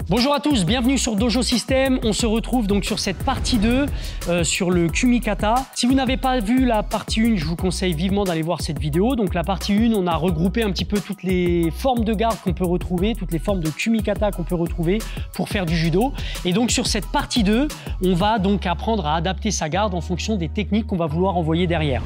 Bonjour à tous, bienvenue sur Dojo System. On se retrouve donc sur cette partie 2, sur le Kumikata. Si vous n'avez pas vu la partie 1, je vous conseille vivement d'aller voir cette vidéo. Donc la partie 1, on a regroupé un petit peu toutes les formes de garde qu'on peut retrouver, toutes les formes de Kumikata qu'on peut retrouver pour faire du judo. Et donc sur cette partie 2, on va donc apprendre à adapter sa garde en fonction des techniques qu'on va vouloir envoyer derrière.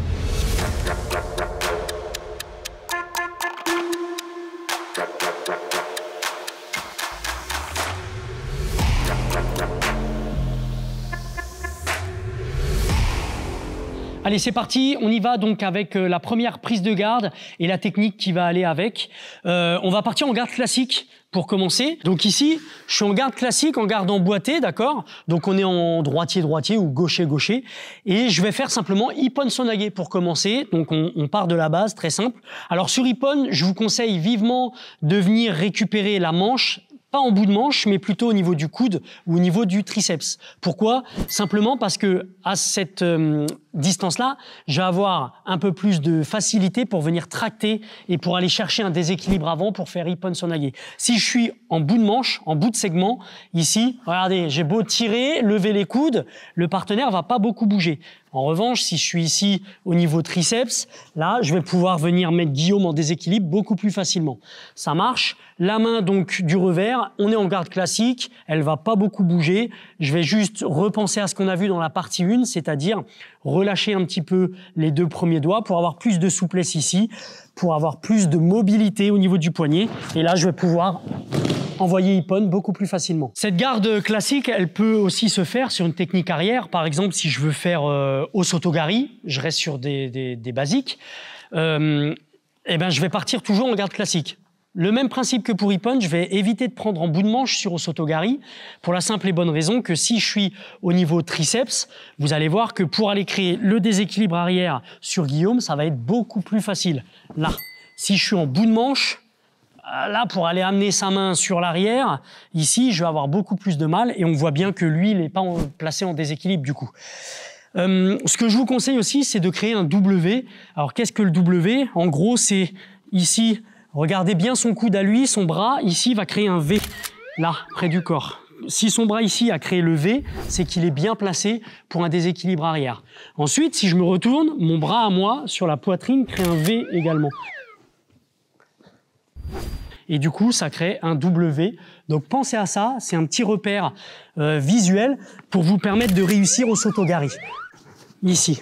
Allez, c'est parti, on y va donc avec la première prise de garde et la technique qui va aller avec. On va partir en garde classique pour commencer. Donc ici, je suis en garde classique, en garde emboîtée, d'accord? Donc on est en droitier-droitier ou gaucher-gaucher. Et je vais faire simplement Ippon Sonage pour commencer. Donc on part de la base, très simple. Alors sur Ippon, je vous conseille vivement de venir récupérer la manche, pas en bout de manche, mais plutôt au niveau du coude ou au niveau du triceps. Pourquoi? Simplement parce que à cette distance-là, je vais avoir un peu plus de facilité pour venir tracter et pour aller chercher un déséquilibre avant pour faire Ippon Sonage. Si je suis en bout de manche, en bout de segment, ici, regardez, j'ai beau tirer, lever les coudes, le partenaire va pas beaucoup bouger. En revanche, si je suis ici au niveau triceps, là, je vais pouvoir venir mettre Guillaume en déséquilibre beaucoup plus facilement. Ça marche. La main donc du revers, on est en garde classique, elle va pas beaucoup bouger. Je vais juste repenser à ce qu'on a vu dans la partie 1, c'est-à-dire relâcher un petit peu les deux premiers doigts pour avoir plus de souplesse ici, pour avoir plus de mobilité au niveau du poignet. Et là, je vais pouvoir envoyer Ippon beaucoup plus facilement. Cette garde classique, elle peut aussi se faire sur une technique arrière. Par exemple, si je veux faire Osotogari, je reste sur des basiques, eh ben, je vais partir toujours en garde classique. Le même principe que pour Ippon, je vais éviter de prendre en bout de manche sur Osotogari pour la simple et bonne raison que si je suis au niveau triceps, vous allez voir que pour aller créer le déséquilibre arrière sur Guillaume, ça va être beaucoup plus facile. Là, si je suis en bout de manche, là, pour aller amener sa main sur l'arrière, ici, je vais avoir beaucoup plus de mal et on voit bien que lui, il n'est pas placé en déséquilibre du coup. Ce que je vous conseille aussi, c'est de créer un W. Alors, qu'est-ce que le W? En gros, c'est ici, regardez bien son coude à lui, son bras, ici, va créer un V, là, près du corps. Si son bras ici a créé le V, c'est qu'il est bien placé pour un déséquilibre arrière. Ensuite, si je me retourne, mon bras à moi, sur la poitrine, crée un V également. Et du coup, ça crée un W. Donc pensez à ça, c'est un petit repère visuel pour vous permettre de réussir au Osotogari. Ici.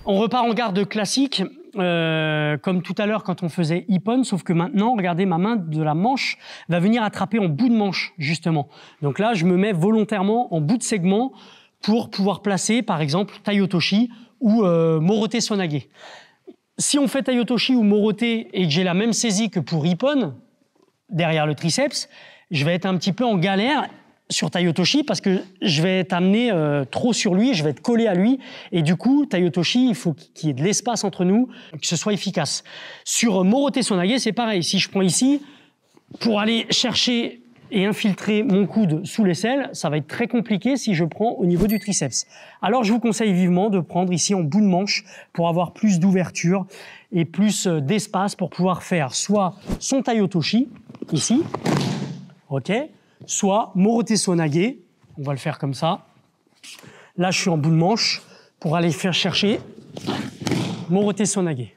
On repart en garde classique, comme tout à l'heure quand on faisait Ippon, sauf que maintenant, regardez, ma main de la manche va venir attraper en bout de manche, justement. Donc là, je me mets volontairement en bout de segment pour pouvoir placer, par exemple, Tai-Otoshi ou Morote Sonage. Si on fait Tai-Otoshi ou Morote et que j'ai la même saisie que pour Ippon, derrière le triceps, je vais être un petit peu en galère sur Tai-Otoshi parce que je vais être amené trop sur lui, je vais être collé à lui. Et du coup, Tai-Otoshi, il faut qu'il y ait de l'espace entre nous, que ce soit efficace. Sur Morote Sonage, c'est pareil. Si je prends ici, pour aller chercher et infiltrer mon coude sous l'aisselle, ça va être très compliqué si je prends au niveau du triceps. Alors je vous conseille vivement de prendre ici en bout de manche pour avoir plus d'ouverture et plus d'espace pour pouvoir faire soit son Tai-Otoshi, ici, ok, soit Morote Sonage, on va le faire comme ça. Là je suis en bout de manche pour aller faire chercher Morote Sonage.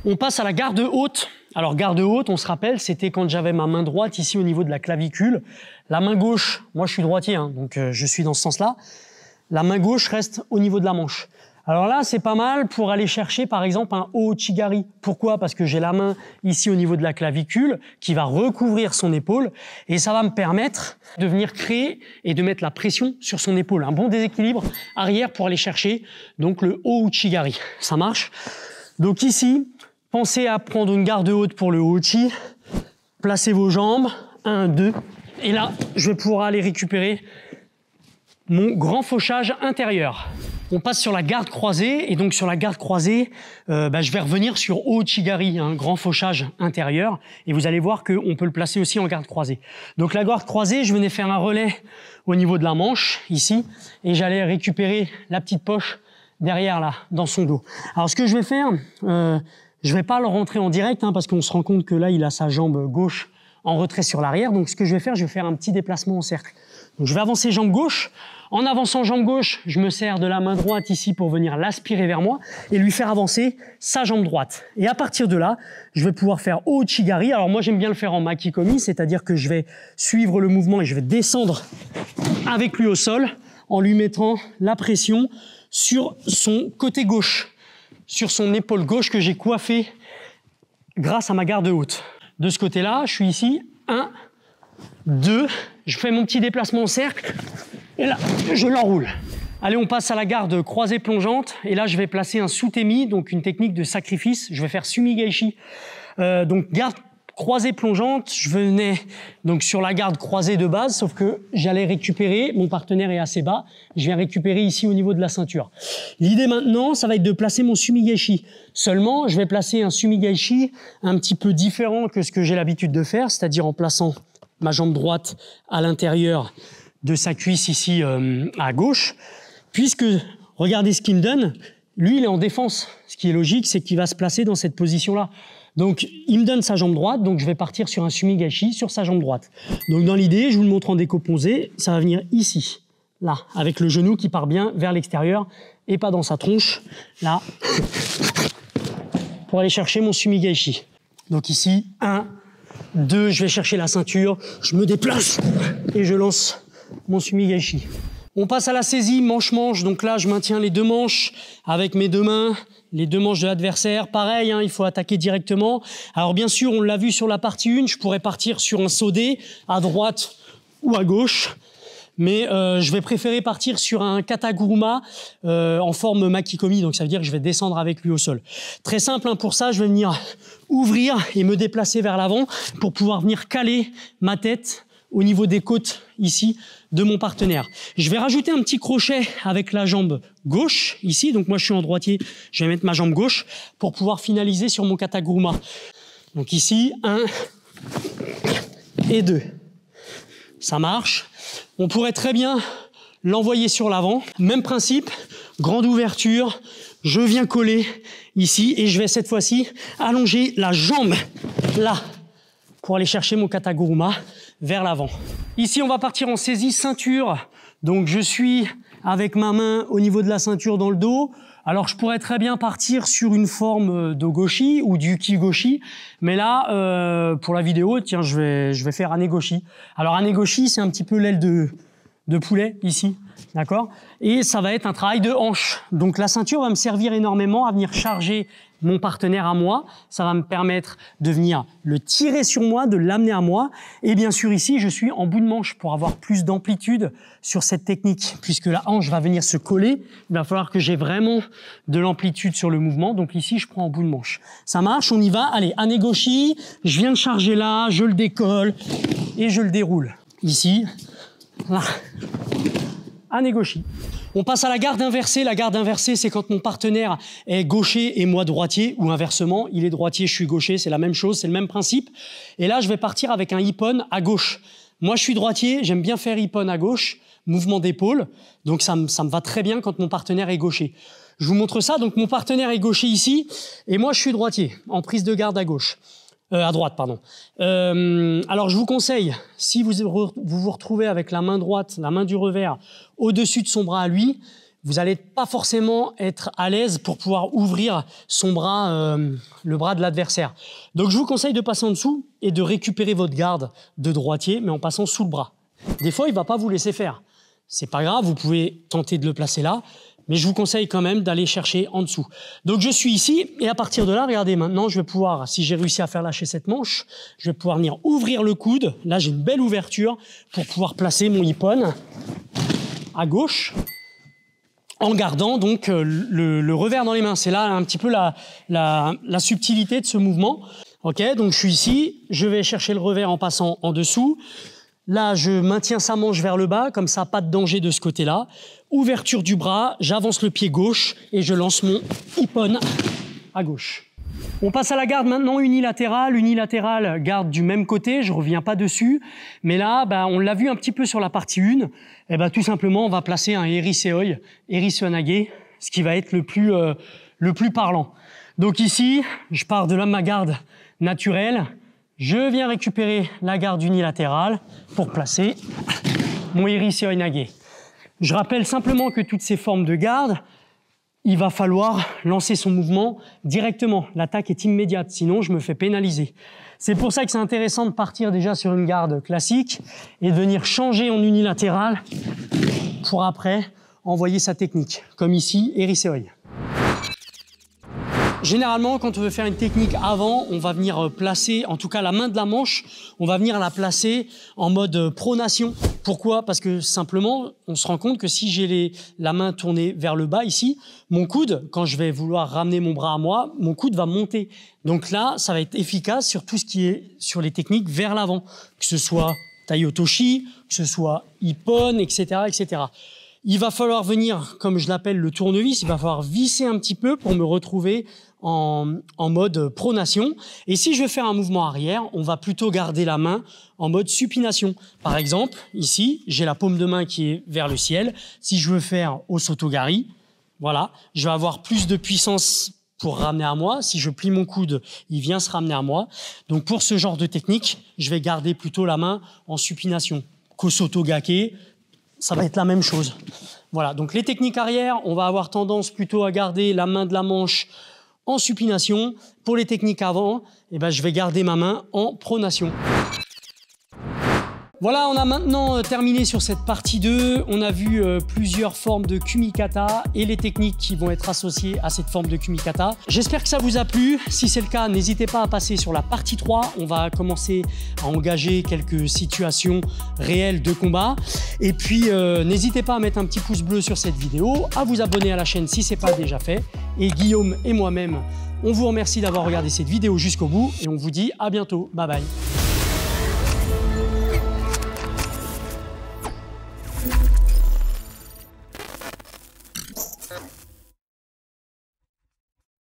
On passe à la garde haute. Alors garde haute, on se rappelle, c'était quand j'avais ma main droite ici au niveau de la clavicule. La main gauche, moi je suis droitier, hein, donc je suis dans ce sens-là. La main gauche reste au niveau de la manche. Alors là, c'est pas mal pour aller chercher par exemple un Ouchigari. Pourquoi? Parce que j'ai la main ici au niveau de la clavicule qui va recouvrir son épaule et ça va me permettre de venir créer et de mettre la pression sur son épaule. Un bon déséquilibre arrière pour aller chercher donc le Ouchigari. Ça marche? Donc ici, pensez à prendre une garde haute pour le Ouchi. Placez vos jambes. 1, 2. Et là, je vais pouvoir aller récupérer mon grand fauchage intérieur. On passe sur la garde croisée. Et donc, sur la garde croisée, je vais revenir sur Ouchigari, un grand fauchage intérieur. Et vous allez voir qu'on peut le placer aussi en garde croisée. Donc, la garde croisée, je venais faire un relais au niveau de la manche, ici. Et j'allais récupérer la petite poche derrière là, dans son dos. Alors ce que je vais faire, je vais pas le rentrer en direct parce qu'on se rend compte que là il a sa jambe gauche en retrait sur l'arrière. Donc ce que je vais faire un petit déplacement en cercle. Donc je vais avancer jambe gauche. En avançant jambe gauche, je me sers de la main droite ici pour venir l'aspirer vers moi et lui faire avancer sa jambe droite. Et à partir de là, je vais pouvoir faire Ouchigari. Alors moi j'aime bien le faire en Makikomi, c'est-à-dire que je vais suivre le mouvement et je vais descendre avec lui au sol en lui mettant la pression sur son côté gauche, sur son épaule gauche que j'ai coiffée grâce à ma garde haute. De ce côté-là, je suis ici, 1, 2, je fais mon petit déplacement en cercle, et là, je l'enroule. Allez, on passe à la garde croisée plongeante, et là, je vais placer un sutemi, donc une technique de sacrifice, je vais faire Sumigaishi. Donc, garde croisée plongeante, je venais donc sur la garde croisée de base, sauf que j'allais récupérer, mon partenaire est assez bas, je viens récupérer ici au niveau de la ceinture. L'idée maintenant, ça va être de placer mon Sumigaishi. Seulement, je vais placer un Sumigaishi un petit peu différent que ce que j'ai l'habitude de faire, c'est-à-dire en plaçant ma jambe droite à l'intérieur de sa cuisse ici à gauche, puisque, regardez ce qu'il me donne, lui il est en défense. Ce qui est logique, c'est qu'il va se placer dans cette position-là. Donc, il me donne sa jambe droite, donc je vais partir sur un Sumigaishi sur sa jambe droite. Donc, dans l'idée, je vous le montre en décomposé, ça va venir ici, là, avec le genou qui part bien vers l'extérieur et pas dans sa tronche, là, pour aller chercher mon Sumigaishi. Donc ici, 1, 2, je vais chercher la ceinture, je me déplace et je lance mon Sumigaishi. On passe à la saisie manche-manche, donc là, je maintiens les deux manches avec mes deux mains, les deux manches de l'adversaire. Pareil, il faut attaquer directement. Alors bien sûr, on l'a vu sur la partie 1, je pourrais partir sur un sodé à droite ou à gauche. Mais je vais préférer partir sur un kataguruma en forme makikomi, donc ça veut dire que je vais descendre avec lui au sol. Très simple, pour ça, je vais venir ouvrir et me déplacer vers l'avant pour pouvoir venir caler ma tête au niveau des côtes ici de mon partenaire. Je vais rajouter un petit crochet avec la jambe gauche ici, donc moi je suis en droitier, je vais mettre ma jambe gauche pour pouvoir finaliser sur mon kataguruma. Donc ici, 1 et 2. Ça marche. On pourrait très bien l'envoyer sur l'avant. Même principe, grande ouverture, je viens coller ici et je vais cette fois-ci allonger la jambe là pour aller chercher mon kataguruma vers l'avant. Ici, on va partir en saisie ceinture. Donc, je suis avec ma main au niveau de la ceinture dans le dos. Alors, je pourrais très bien partir sur une forme d'ogoshi ou du kigoshi. Mais là, pour la vidéo, tiens, je vais faire anegoshi. Alors, anegoshi, c'est un petit peu l'aile de poulet, ici. D'accord? Et ça va être un travail de hanche. Donc, la ceinture va me servir énormément à venir charger mon partenaire à moi. Ça va me permettre de venir le tirer sur moi, de l'amener à moi. Et bien sûr, ici, je suis en bout de manche pour avoir plus d'amplitude sur cette technique. Puisque la hanche va venir se coller, il va falloir que j'ai vraiment de l'amplitude sur le mouvement. Donc ici, je prends en bout de manche. Ça marche, on y va. Allez, anegoshi, je viens de charger là, je le décolle et je le déroule. Ici, là. Anegoshi. On passe à la garde inversée. La garde inversée, c'est quand mon partenaire est gaucher et moi droitier, ou inversement, il est droitier, je suis gaucher, c'est la même chose, c'est le même principe. Et là, je vais partir avec un ippon à gauche. Moi, je suis droitier, j'aime bien faire ippon à gauche, mouvement d'épaule, donc ça me va très bien quand mon partenaire est gaucher. Je vous montre ça, donc mon partenaire est gaucher ici, et moi, je suis droitier, en prise de garde à gauche. À droite, pardon. Alors, je vous conseille, si vous vous retrouvez avec la main droite, la main du revers, au-dessus de son bras à lui, vous n'allez pas forcément être à l'aise pour pouvoir ouvrir son bras, le bras de l'adversaire. Donc, je vous conseille de passer en dessous et de récupérer votre garde de droitier, mais en passant sous le bras. Des fois, il ne va pas vous laisser faire. C'est pas grave, vous pouvez tenter de le placer là, mais je vous conseille quand même d'aller chercher en dessous. Donc je suis ici, et à partir de là, regardez, maintenant je vais pouvoir, si j'ai réussi à faire lâcher cette manche, je vais pouvoir venir ouvrir le coude. Là, j'ai une belle ouverture pour pouvoir placer mon ippon à gauche, en gardant donc le revers dans les mains. C'est là un petit peu la subtilité de ce mouvement. Ok, donc je suis ici, je vais chercher le revers en passant en dessous. Là, je maintiens sa manche vers le bas, comme ça, pas de danger de ce côté-là. Ouverture du bras, j'avance le pied gauche et je lance mon ippon à gauche. On passe à la garde maintenant unilatérale. Unilatérale, garde du même côté, je reviens pas dessus. Mais là, on l'a vu un petit peu sur la partie 1. Tout simplement, on va placer un Eri Seoi, Eri Seonage, ce qui va être le plus parlant. Donc ici, je pars de ma garde naturelle, je viens récupérer la garde unilatérale pour placer mon Eri Seoi Nage. Je rappelle simplement que toutes ces formes de garde, il va falloir lancer son mouvement directement. L'attaque est immédiate, sinon je me fais pénaliser. C'est pour ça que c'est intéressant de partir déjà sur une garde classique et de venir changer en unilatéral pour après envoyer sa technique, comme ici, Eri Seoi. Généralement, quand on veut faire une technique avant, on va venir placer, en tout cas la main de la manche, on va venir la placer en mode pronation. Pourquoi? Parce que simplement, on se rend compte que si j'ai la main tournée vers le bas ici, mon coude, quand je vais vouloir ramener mon bras à moi, mon coude va monter. Donc là, ça va être efficace sur tout ce qui est sur les techniques vers l'avant, que ce soit Tai Otoshi, que ce soit Ippon, etc., etc. Il va falloir venir, comme je l'appelle le tournevis, il va falloir visser un petit peu pour me retrouver en mode pronation. Et si je veux faire un mouvement arrière, on va plutôt garder la main en mode supination. Par exemple, ici, j'ai la paume de main qui est vers le ciel. Si je veux faire Osotogari, voilà, je vais avoir plus de puissance pour ramener à moi. Si je plie mon coude, il vient se ramener à moi. Donc pour ce genre de technique, je vais garder plutôt la main en supination. Kosotogake, ça va être la même chose. Voilà, donc les techniques arrière, on va avoir tendance plutôt à garder la main de la manche en supination. Pour les techniques avant, eh ben, je vais garder ma main en pronation. Voilà, on a maintenant terminé sur cette partie 2. On a vu plusieurs formes de kumikata et les techniques qui vont être associées à cette forme de kumikata. J'espère que ça vous a plu. Si c'est le cas, n'hésitez pas à passer sur la partie 3. On va commencer à engager quelques situations réelles de combat. Et puis, n'hésitez pas à mettre un petit pouce bleu sur cette vidéo, à vous abonner à la chaîne si ce n'est pas déjà fait. Et Guillaume et moi-même, on vous remercie d'avoir regardé cette vidéo jusqu'au bout et on vous dit à bientôt. Bye bye.